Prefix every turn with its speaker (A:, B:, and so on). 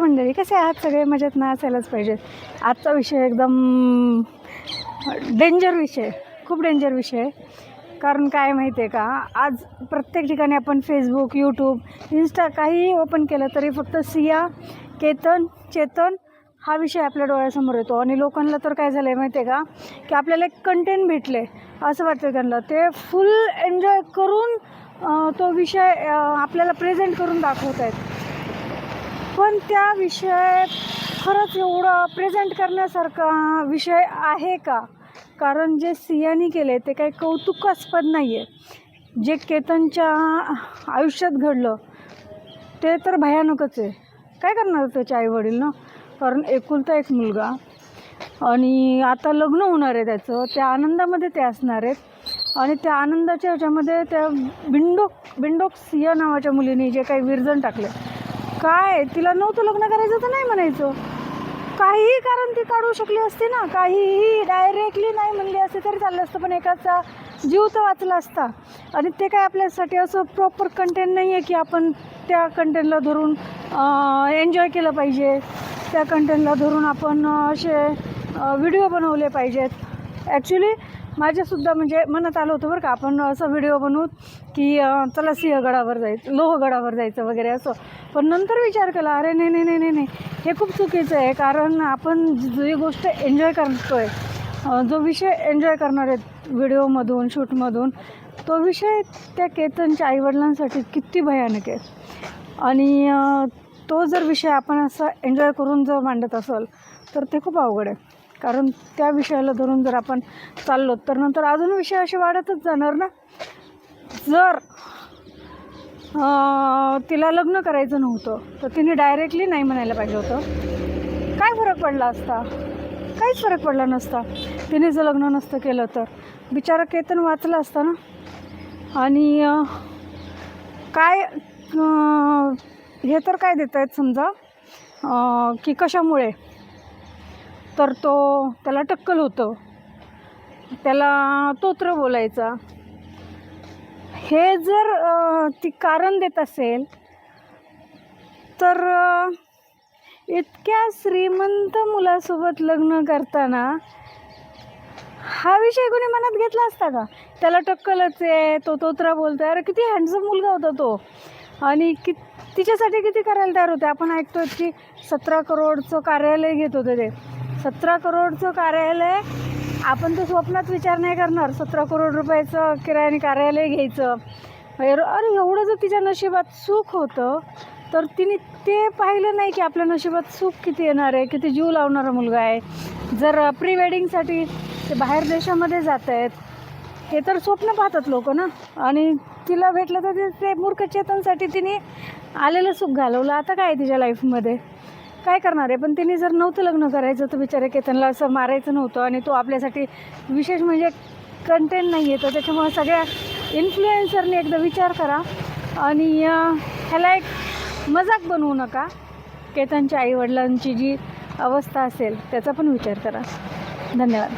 A: मंडळी, कसे आहात सगळे? मजेत ना? असायलाच पाहिजे. आजचा विषय एकदम डेंजर विषय, खूप डेंजर विषय आहे. कारण काय माहिती आहे का, आज प्रत्येक ठिकाणी आपण फेसबुक, यूट्यूब, इंस्टा काहीही ओपन केलं तरी फक्त सिया, केतन, चेतन हा विषय आपल्या डोळ्यासमोर येतो. आणि लोकांना तर काय झालं आहे माहिती आहे का, की आपल्याला एक कंटेंट भेटले असं वाटतं त्यांना, ते फुल एन्जॉय करून तो विषय आपल्याला प्रेझेंट करून दाखवत आहेत. पण त्या विषय खरंच एवढं प्रेझेंट करण्यासारखा विषय आहे का? कारण जे सियानी केले ते काही कौतुकास्पद नाही आहे. जे केतनच्या आयुष्यात घडलं ते तर भयानकच आहे. काय करणार त्याचे आईवडील ना, कारण एकुलता एक मुलगा आणि आता लग्न होणार आहे त्याचं, त्या आनंदामध्ये ते असणार आहेत. आणि त्या आनंदाच्या ह्याच्यामध्ये त्या बिंडोक सिया नावाच्या मुलीने जे काही विरजण टाकले, काय तिला नव्हतं लग्न करायचं तर नाही म्हणायचं, काहीही कारण ती काढू शकली असते ना, काहीही डायरेक्टली नाही म्हणली असते तरी चाललं असतं, पण एकाचा जीव तर वाचला असता. आणि ते काय आपल्यासाठी असं प्रॉपर कंटेंट नाही आहे की आपण त्या कंटेंटला धरून एन्जॉय केलं पाहिजे, त्या कंटेंटला धरून आपण असे व्हिडिओ बनवले पाहिजेत. ॲक्च्युली माझ्यासुद्धा म्हणजे मनात आलं होतं बरं का, आपण असं व्हिडिओ बनवू की चला सिंहगडावर जायचं, लोहगडावर जायचं वगैरे असं. पण नंतर विचार केला, अरे नाही नाही नाही नाही नाही, हे खूप चुकीचं आहे. कारण आपण जी गोष्ट एन्जॉय करतो आहे, जो विषय एन्जॉय करणार आहेत व्हिडिओमधून, शूटमधून, तो विषय त्या केतनच्या आईवडिलांसाठी किती भयानक आहे. आणि तो जर विषय आपण असा एन्जॉय करून जर मांडत असेल तर ते खूप अवघड आहे. कारण त्या विषयाला धरून जर आपण चाललो तर नंतर अजून विषय असे वाढतच जाणार ना. जर तिला लग्न करायचं नव्हतं तर तिने डायरेक्टली नाही म्हणायला पाहिजे होतं. काय फरक पडला असता? काहीच फरक पडला नसता. तिने जर लग्न नसतं केलं तर बिचारा केतन वाचला असता ना. आणि काय हे तर काय देत आहेत समजा की कशामुळे, तर त्याला टक्कल होतं, त्याला तोत्र बोलायचा, हे जर ती कारण देत असेल तर इतक्या श्रीमंत मुलासोबत लग्न करताना हा विषय कोणी मनात घेतला असता का? त्याला टक्कलच आहे, तो तोत्रा बोलतो आहे. अरे किती हँडसम मुलगा होता तो, आणि तिच्यासाठी किती करायला तयार होते. आपण ऐकतो की 17 करोडचं कार्यालय घेत होते ते. 17 करोडचं कार्यालय आपण तर स्वप्नात विचार नाही करणार, 17 करोड रुपयाचं किरायाने कार्यालय घ्यायचं. अरे एवढं जर तिच्या नशिबात सुख होतं तर तिने ते पाहिलं नाही की आपल्या नशिबात सुख किती येणार आहे, किती जीव लावणारा मुलगा आहे. जर प्री वेडिंगसाठी ते बाहेर देशामध्ये जात आहेत, हे तर स्वप्न पाहतात लोक ना. आणि तिला भेटलं तर ते मूर्ख चेतनसाठी तिने आलेलं सुख घालवलं. आता काय तिच्या लाईफमध्ये काय करणार आहे? पण तिने जर नव्हतं लग्न करायचं तर बिचारे केतनला असं मारायचं नव्हतं. आणि तो आपल्यासाठी विशेष म्हणजे कंटेंट नाही आहे. तर त्याच्यामुळे सगळ्या इन्फ्लुएन्सरने एकदा विचार करा आणि ह्याला एक मजाक बनवू नका. केतनच्या आईवडिलांची जी अवस्था असेल त्याचा पण विचार करा. धन्यवाद.